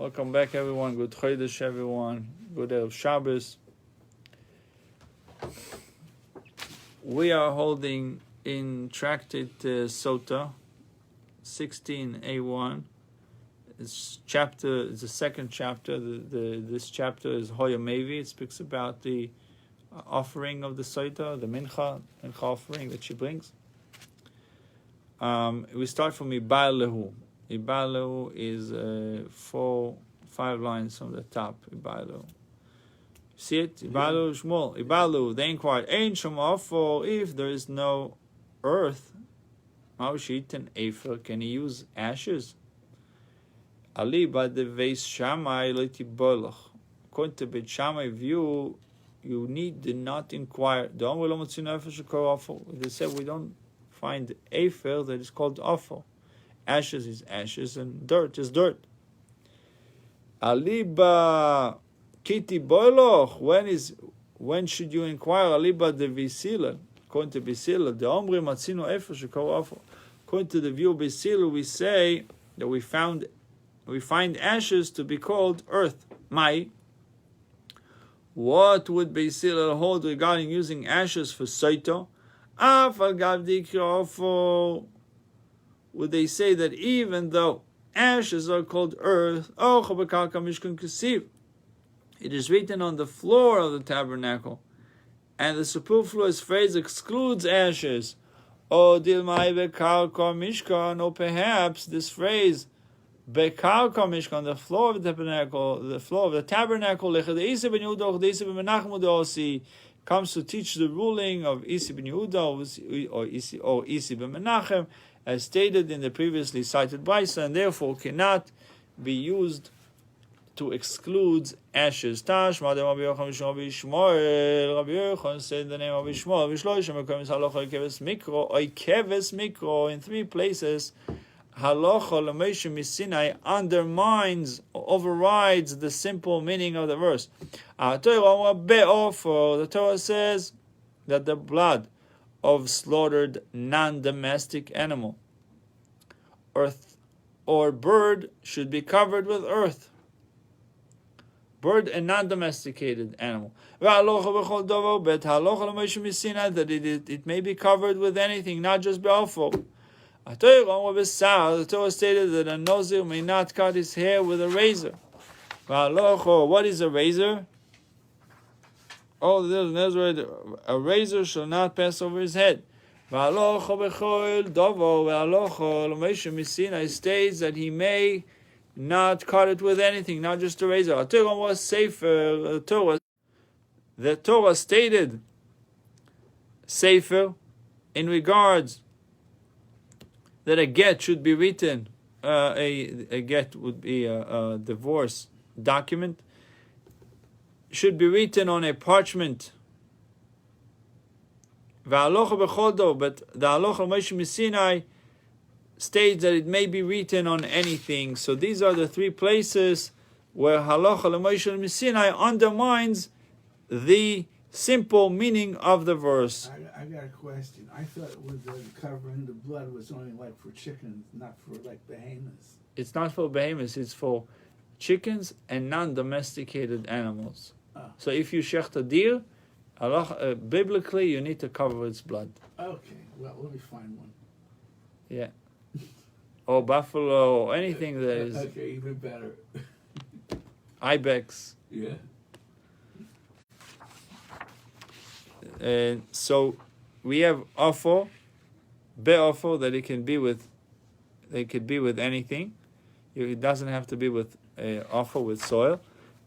Welcome back, everyone. Good Chodesh, everyone. Good Erev Shabbos. We are holding in Tractate Sotah, 16a1. It's the second chapter. This chapter is Hoya Mevi. It speaks about the offering of the Sotah, the mincha offering that she brings. We start from Ibal Lehu. Ibal Lehu is 5 lines from the top. Ibal Lehu. See it? Ibal Lehu Shmuel. Ibal Lehu. They inquired, Ein Shom Ofo, if there is no earth, Maushit and Efer, can he use ashes? Ali by the Veis Shammai Leti Bolach. According to Beit Shammai view, you need not inquire. They said we don't find Efer that is called Ofo. Ashes is ashes and dirt is dirt. Aliba kiti boiloch. When should you inquire? Aliba de visila. According to Bisila, the omri matzino efer shekol ofo. According to the view of Bisila, we say that we find ashes to be called earth. Mai. What would Bisila hold regarding using ashes for Sotah? Afal gav dikra ofo. Would they say that even though ashes are called earth, it is written on the floor of the tabernacle, and the superfluous phrase excludes ashes? Or perhaps this phrase bekarka mishkan, the floor of the tabernacle, comes to teach the ruling of Isi ben Yehuda or Isi ben Menachem, as stated in the previously cited Brisa, and therefore cannot be used to exclude ashes. Tash, Rabbi Yochanan said the name of Ishmael. In 3 places, halacha l'Moshe miSinai undermines, overrides the simple meaning of the verse. The Torah says that the blood of slaughtered non-domestic animal, earth or bird, should be covered with earth. Bird and non-domesticated animal. That it may be covered with anything, not just be'afo. The Torah stated that a nozir may not cut his hair with a razor. What is a razor? A razor shall not pass over his head. States that he may not cut it with anything, not just a razor. The Torah stated sefer in regards that a get should be written. A get would be a divorce document. Should be written on a parchment. But the halacha Moshe miSinai states that it may be written on anything. So these are the 3 places where halacha Moshe miSinai undermines the simple meaning of the verse. I got a question. I thought with the covering the blood was only like for chickens, not for like behemoths. It's not for behemoths. It's for chickens and non-domesticated animals. So if you shecht a deer, biblically you need to cover its blood. Okay, well, let me find one. Yeah. Or buffalo, or anything that is... Okay, even better. Ibex. Yeah. And so we have ofo, be'ofo, that it can be with anything. It doesn't have to be with ofo, with soil.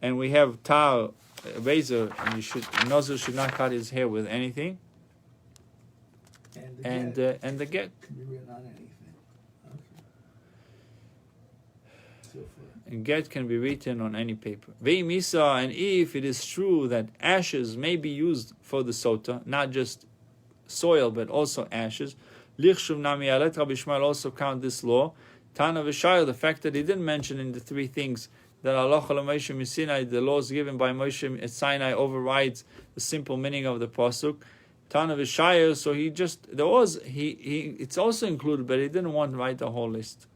And we have tar, razor, and nozzle should not cut his hair with anything. And the get can be written on anything. Okay. And get can be written on any paper. Ve'imisa, and if it is true that ashes may be used for the Sotah, not just soil but also ashes, lichshuv nami alet Rabbi Shmuel also count this law. Tana v'shayr, the fact that he didn't mention in the 3 things that halacha l'Moshe miSinai, the laws given by Moshe at Sinai, overrides the simple meaning of the pasuk. Tana v'shayr, so it's also included, but he didn't want to write the whole list.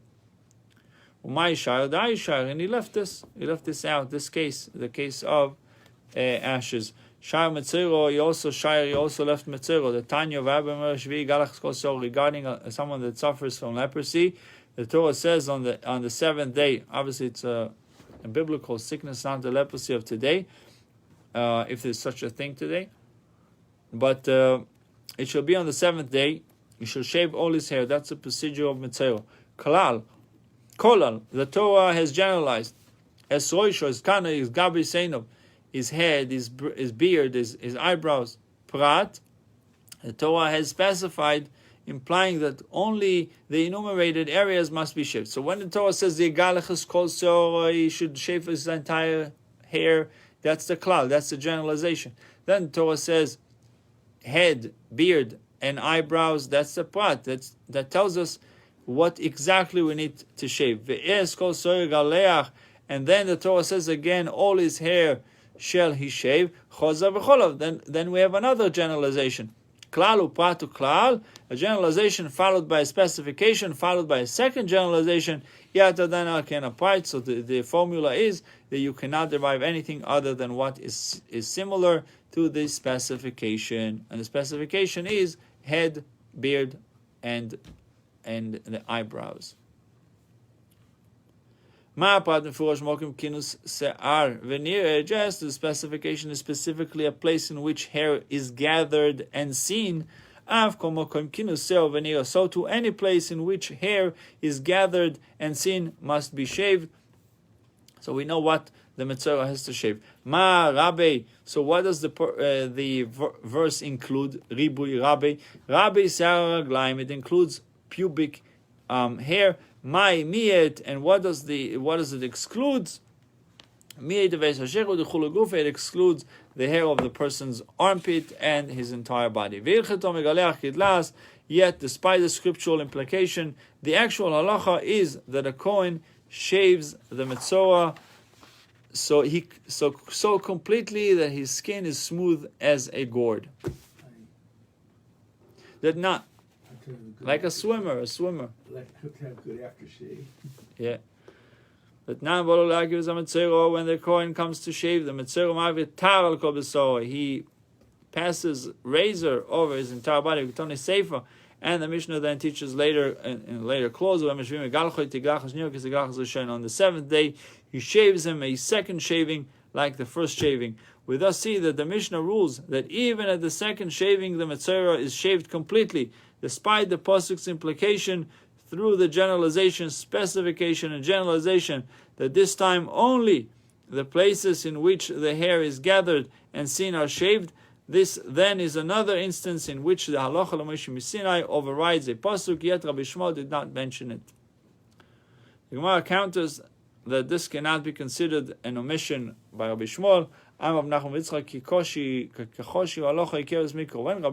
And he left this. He left this out. This case, the case of ashes. Shar Metzero, he also left Metzero. The Tanya of Rabbi Menashe regarding someone that suffers from leprosy. The Torah says on the seventh day. Obviously, it's a biblical sickness, not the leprosy of today, if there's such a thing today. But it shall be on the seventh day. He shall shave all his hair. That's the procedure of Metzero. Kolal, the Torah has generalized. Es roisho, his kana, his gabi seinov, his head, his beard, his eyebrows. Prat, the Torah has specified, implying that only the enumerated areas must be shaved. So when the Torah says the galachas kol seor, he should shave his entire hair, that's the klal, that's the generalization. Then the Torah says head, beard, and eyebrows, that's the prat. That tells us what exactly we need to shave. And then the Torah says again, all his hair shall he shave. Then we have another generalization. Klal upratu klal, a generalization followed by a specification, followed by a second generalization. Yatadana can apply. So the formula is that you cannot derive anything other than what is similar to the specification. And the specification is head, beard, and the eyebrows. Just the specification is specifically a place in which hair is gathered and seen. So to any place in which hair is gathered and seen must be shaved. So we know what the Metzora has to shave. Ma Rabbi. So what does the verse include? Ribui Rabbi. Rabbi Sarah Raglaim. It includes pubic hair. My miet, and what does it exclude? It excludes the hair of the person's armpit and his entire body. Yet, despite the scriptural implication, the actual halacha is that a Kohen shaves the Metzora so completely that his skin is smooth as a gourd. That not like a swimmer. Like to have good aftershave. Yeah. But now when the Kohen comes to shave the Metzora, he passes razor over his entire body. And the Mishnah then teaches later in later clause on the seventh day he shaves him a second shaving like the first shaving. We thus see that the Mishnah rules that even at the second shaving the Metzora is shaved completely, despite the pasuk's implication through the generalization, specification, and generalization that this time only the places in which the hair is gathered and seen are shaved. This then is another instance in which the halacha l'Moshe Sinai overrides a pasuk, yet Rabbi Shmuel did not mention it. The Gemara counters that this cannot be considered an omission by Rabbi Shmuel. When Rabbi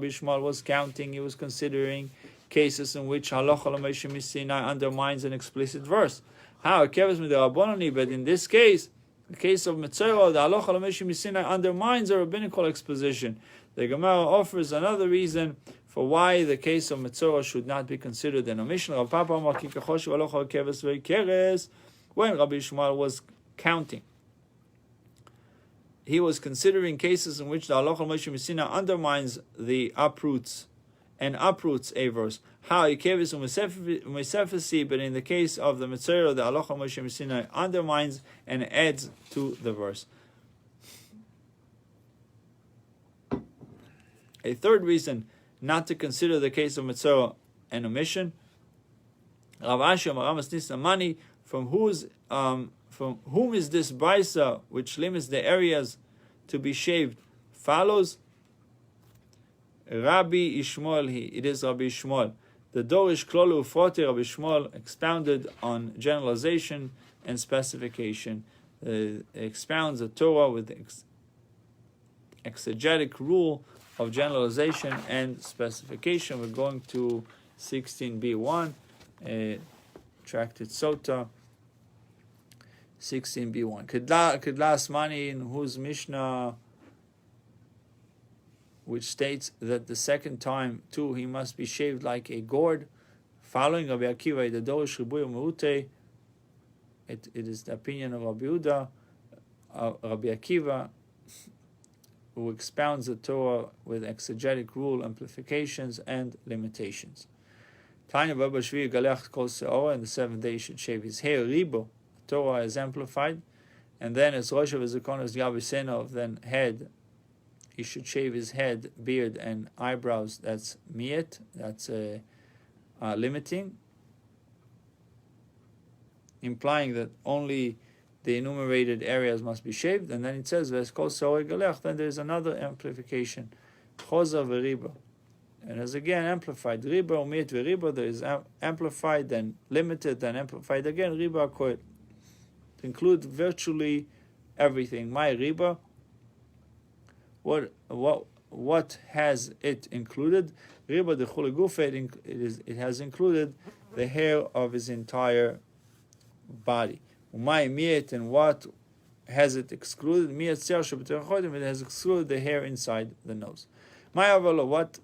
Shmuel was counting, he was considering cases in which halacha l'Moshe Sinai undermines an explicit verse. How? But in this case, the case of Metzora, the halacha l'Moshe Sinai undermines a rabbinical exposition. The Gemara offers another reason for why the case of Metzora should not be considered an omission. When Rabbi Shmuel was counting, he was considering cases in which the halacha l'Moshe Sinai undermines the uproots a verse. How he kevis umesefesi, but in the case of the Metzora, the halacha Moshe Sinai undermines and adds to the verse. A third reason not to consider the case of Metzora an omission. Rav Ashi Maramas Nisamani, from whom is this brisa which limits the areas to be shaved follows? Rabbi Ishmael, it is Rabbi Ishmael. The Dorish Klolu Ufroti, Rabbi Ishmael expounded on generalization and specification. Expounds the Torah with the exegetic rule of generalization and specification. We're going to 16b1, Tractate Sotah, 16b1. Kedlas Mani, in whose Mishnah, which states that the second time too he must be shaved like a gourd. Following Rabbi Akiva, the Dorish Ribuy Meute, it is the opinion of Rabbi Yehuda, Rabbi Akiva, who expounds the Torah with exegetic rule, amplifications, and limitations. Tanya Baba Shvi Galech Kol Seora, and the seventh day he should shave his hair. Ribo, Torah is amplified, and then as Rosh of Ezekonos Yaviseno, then head, he should shave his head, beard, and eyebrows. That's miyet, that's limiting, implying that only the enumerated areas must be shaved. And then it says, Veskol Seori Galech, then there's another amplification, Choza Veriba. And as again amplified, Riba, Umiyet Veriba, there is amplified, then limited, then amplified again, Riba Koel. To include virtually everything. My Riba, what has it included? Riba de Chule Gufe, it has included the hair of his entire body. Umay Miyet, and what has it excluded? Miyet Ser Shebetech, it has excluded the hair inside the nose. My Avalo, what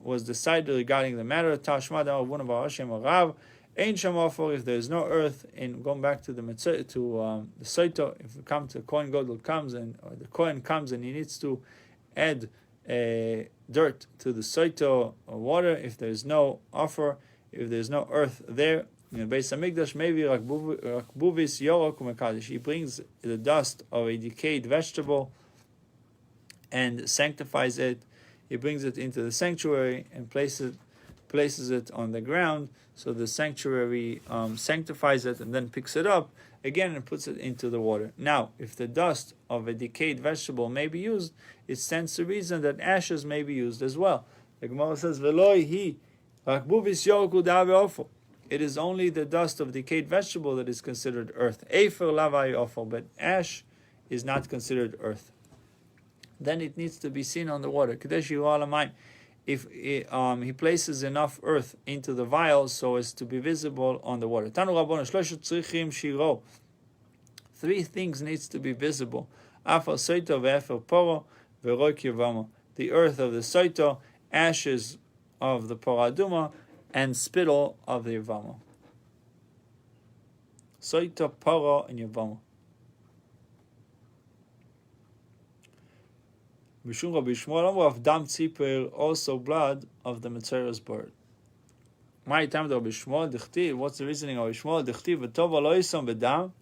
was decided regarding the matter? Tashma Da'ar one of our Hashem Rav. Ein Shamafor, if there is no earth, in going back to the Mitzvah, to the Sotah, if we come to Kohen Gadol comes and or the Kohen comes and he needs to add dirt to the Sotah or water, if there is no offer, if there is no earth there, in the Beis Hamikdash, maybe Rakbuvis Yorok Umekadosh, he brings the dust of a decayed vegetable and sanctifies it. He brings it into the sanctuary and places it on the ground. So the sanctuary sanctifies it and then picks it up again and puts it into the water. Now, if the dust of a decayed vegetable may be used, it stands to reason that ashes may be used as well. The Gemara says, it is only the dust of decayed vegetable that is considered earth. But ash is not considered earth. Then it needs to be seen on the water. If he places enough earth into the vials so as to be visible on the water. 3 things needs to be visible. The earth of the Sotah, ashes of the Paraduma, and spittle of the Yavama. Sotah, Para, and Yavama. Mishum Rabbi Shmuel of Dam Tzipor, also blood of the Metzera's bird. My time Rabbi Shmuel Dichtiv. What's the reasoning of Rabbi Shmuel Dichtiv? V'tova lo yisam b'dam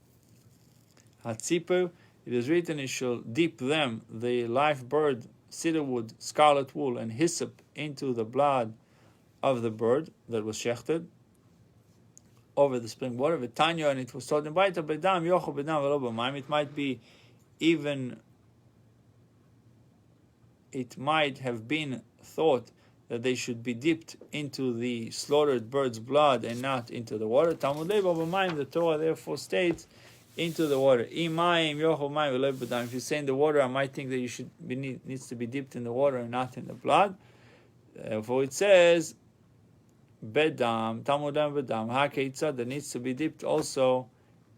hatzipor. It is written, he shall dip them, the live bird, cedar wood, scarlet wool, and hyssop into the blood of the bird that was shechted over the spring water. V'tanya, and it was taught in Baita b'dam yochel b'dam v'lo b'mayim. It might be even. It might have been thought that they should be dipped into the slaughtered bird's blood and not into the water. Talmud Leva b'mayim, the Torah therefore states, into the water. If you say in the water, I might think that you should needs to be dipped in the water and not in the blood. Therefore it says, bedam, Talmud bedam, ha-keitzad, that needs to be dipped also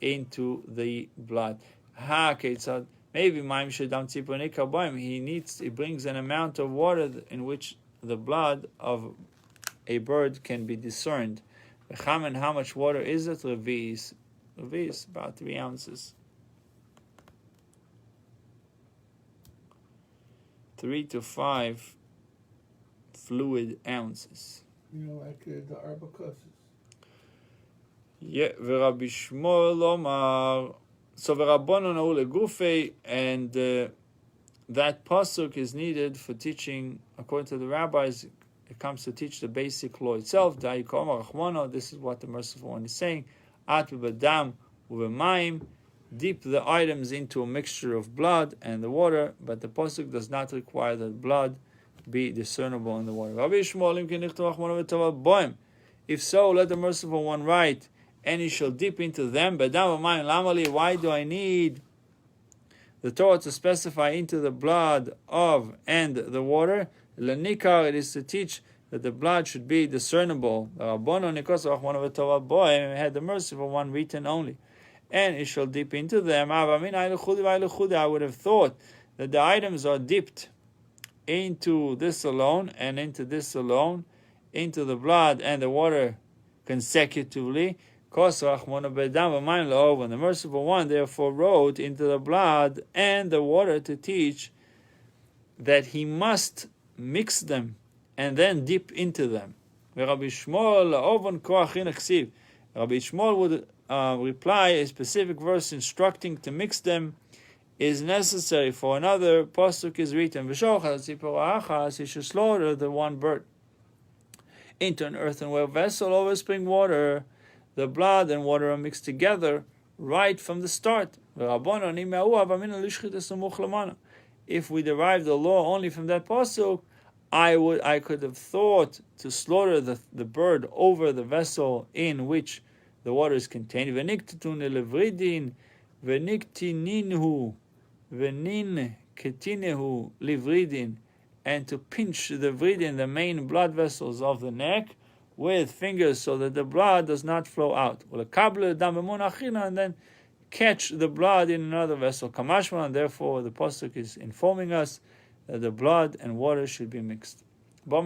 into the blood. Ha-keitzad, maybe Maim Shadam Tzipor Nikaboim, he brings an amount of water in which the blood of a bird can be discerned. And how much water is it? Revis, about 3 ounces. 3 to 5 fluid ounces. Like the arbocoses. Yeah, Rabbi Shmuel Omar. So v'rabbanon hu legufe, and that pasuk is needed for teaching, according to the rabbis. It comes to teach the basic law itself. This is what the merciful one is saying. At b'badam u'b'mayim, dip the items into a mixture of blood and the water, but the pasuk does not require that blood be discernible in the water. If so, let the merciful one write, and he shall dip into them. Why do I need the Torah to specify into the blood of and the water? It is to teach that the blood should be discernible. Had the merciful one written only, and he shall dip into them. I would have thought that the items are dipped into this alone and into this alone, into the blood and the water consecutively. When the merciful one therefore wrote into the blood and the water to teach that he must mix them and then dip into them. Rabbi Shmuel would reply, a specific verse instructing to mix them is necessary. For another pasuk is written, he should slaughter the one bird into an earthenware vessel over spring water. The blood and water are mixed together right from the start. If we derive the law only from that pasuk, I could have thought to slaughter the bird over the vessel in which the water is contained. And to pinch the vridin, the main blood vessels of the neck, with fingers so that the blood does not flow out. And then catch the blood in another vessel. Kamashma, and therefore the pasuk is informing us that the blood and water should be mixed. If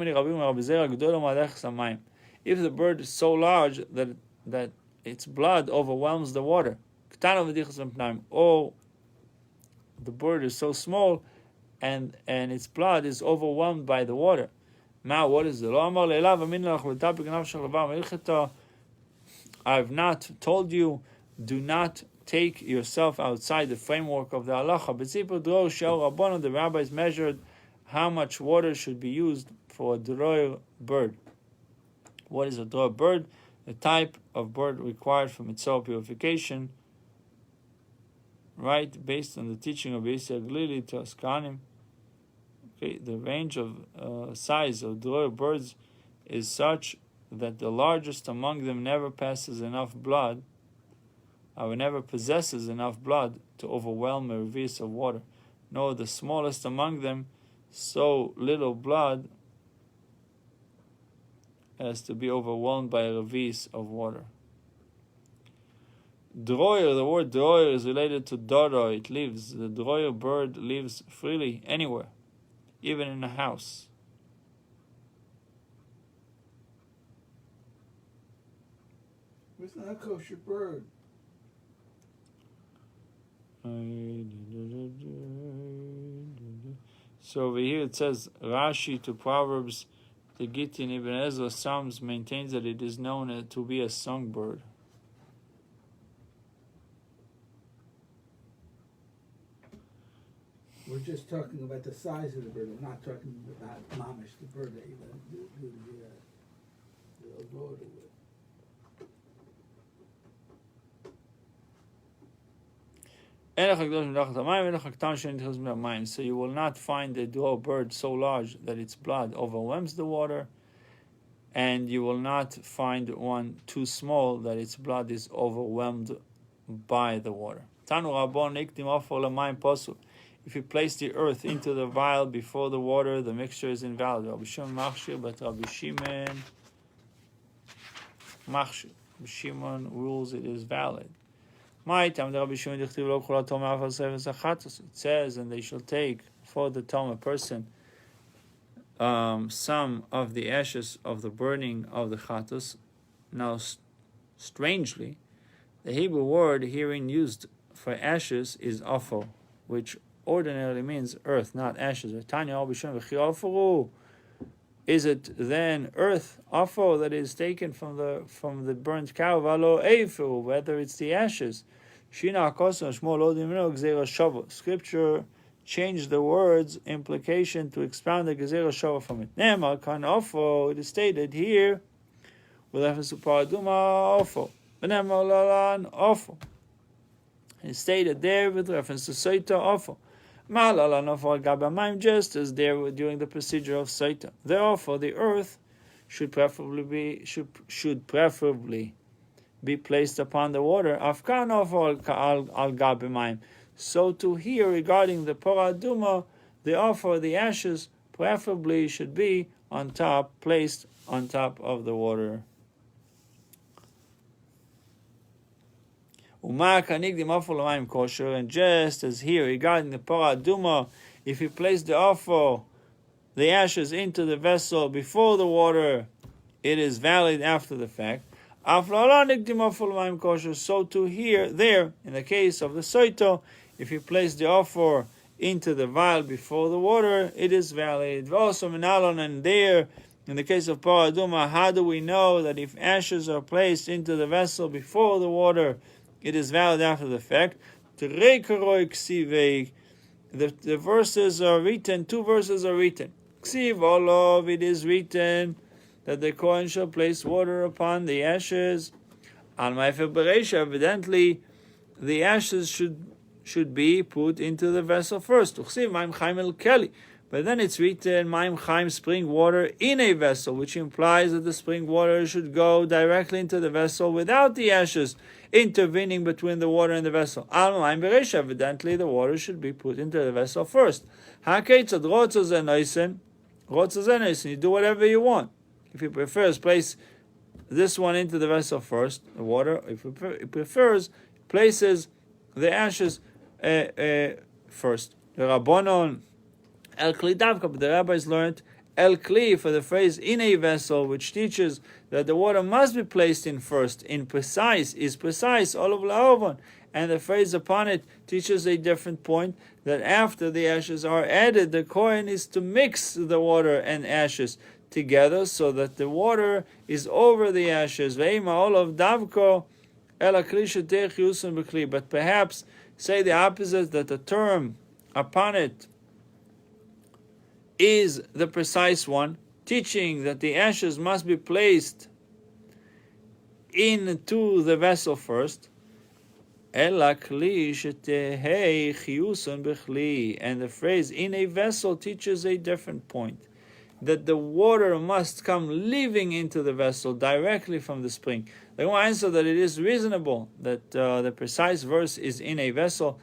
the bird is so large that its blood overwhelms the water, or the bird is so small and its blood is overwhelmed by the water. Now, what is the law? I have not told you, do not take yourself outside the framework of the halacha. The rabbis measured how much water should be used for a droir bird. What is a droir bird? The type of bird required for mitzvah purification, right, based on the teaching of Yisrael Glili to Askanim. Okay, the range of size of droir birds is such that the largest among them never passes enough blood, or never possesses enough blood to overwhelm a revis of water. Nor the smallest among them so little blood as to be overwhelmed by a revis of water. Droir, the word droir is related to doro, it lives. The droir bird lives freely anywhere, even in a house. It's not a kosher bird. So over here it says, Rashi to Proverbs, the Gittin Ibn Ezra Psalms maintains that it is known to be a songbird. We're just talking about the size of the bird. We're not talking about mamish, the bird that you do the avoda with. So you will not find a droir bird so large that its blood overwhelms the water, and you will not find one too small that its blood is overwhelmed by the water. If you place the earth into the vial before the water, the mixture is invalid. Rabbi Shimon machshir, but Rabbi Shimon machshir. Rabbi Shimon rules it is valid. It says, and they shall take for the Toma person some of the ashes of the burning of the chatos. Now, strangely, the Hebrew word herein used for ashes is afo, which ordinarily means earth, not ashes. Is it then earth, afo, that is taken from the burnt cow, whether it's the ashes? Scripture changed the word's implication to expound the gezerah shava from it. It is stated here with reference to paraduma ofo. It's stated there with reference to Sotah ofo. Just as there during the procedure of Sotah. Therefore, the earth should preferably be placed upon the water. Afkan ofo al gabamayim. So to here regarding the paraduma, the offer, the ashes, preferably should be placed on top of the water. And just as here regarding the paraduma, if you place the offer, the ashes into the vessel before the water, it is valid after the fact. So to there, in the case of the Sotah, if you place the offer into the vial before the water, it is valid. Also, and there, in the case of Paraduma, how do we know that if ashes are placed into the vessel before the water, it is valid after the fact? The verses are written, 2 verses are written. Ksiv Olov, it is written that the Kohen shall place water upon the ashes. Al Ma'afer Bereisha, evidently, the ashes should be put into the vessel first. Uchsiv Ma'im Chaim El Keli. But then it's written Ma'im Chaim, spring water in a vessel, which implies that the spring water should go directly into the vessel without the ashes intervening between the water and the vessel. Al Ma'im Bereisha, evidently, the water should be put into the vessel first. Hakeitzad Rotzah Zenoisen. You do whatever you want. If he prefers, place this one into the vessel first, the water. If he prefers, places the ashes first. The Rabbanon El Kli Davka, but the rabbis learned El Kli for the phrase in a vessel, which teaches that the water must be placed in first. In precise is precise, Olav La'ovan. And the phrase upon it teaches a different point, that after the ashes are added, the Kohen is to mix the water and ashes together so that the water is over the ashes. But perhaps say the opposite, that the term upon it is the precise one, teaching that the ashes must be placed into the vessel first. And the phrase in a vessel teaches a different point, that the water must come leaving into the vessel directly from the spring. They want to answer that it is reasonable that the precise verse is in a vessel,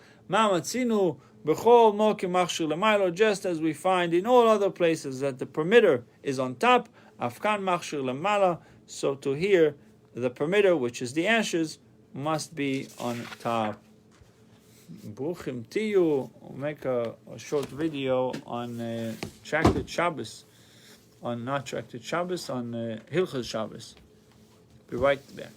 just as we find in all other places that the permitter is on top, so to here the permitter, which is the ashes, must be on top. Bruchim Tiyu. We'll make a short video on Tractate Shabbos, on not Tractate Shabbos, on Hilchos Shabbos. Be right back.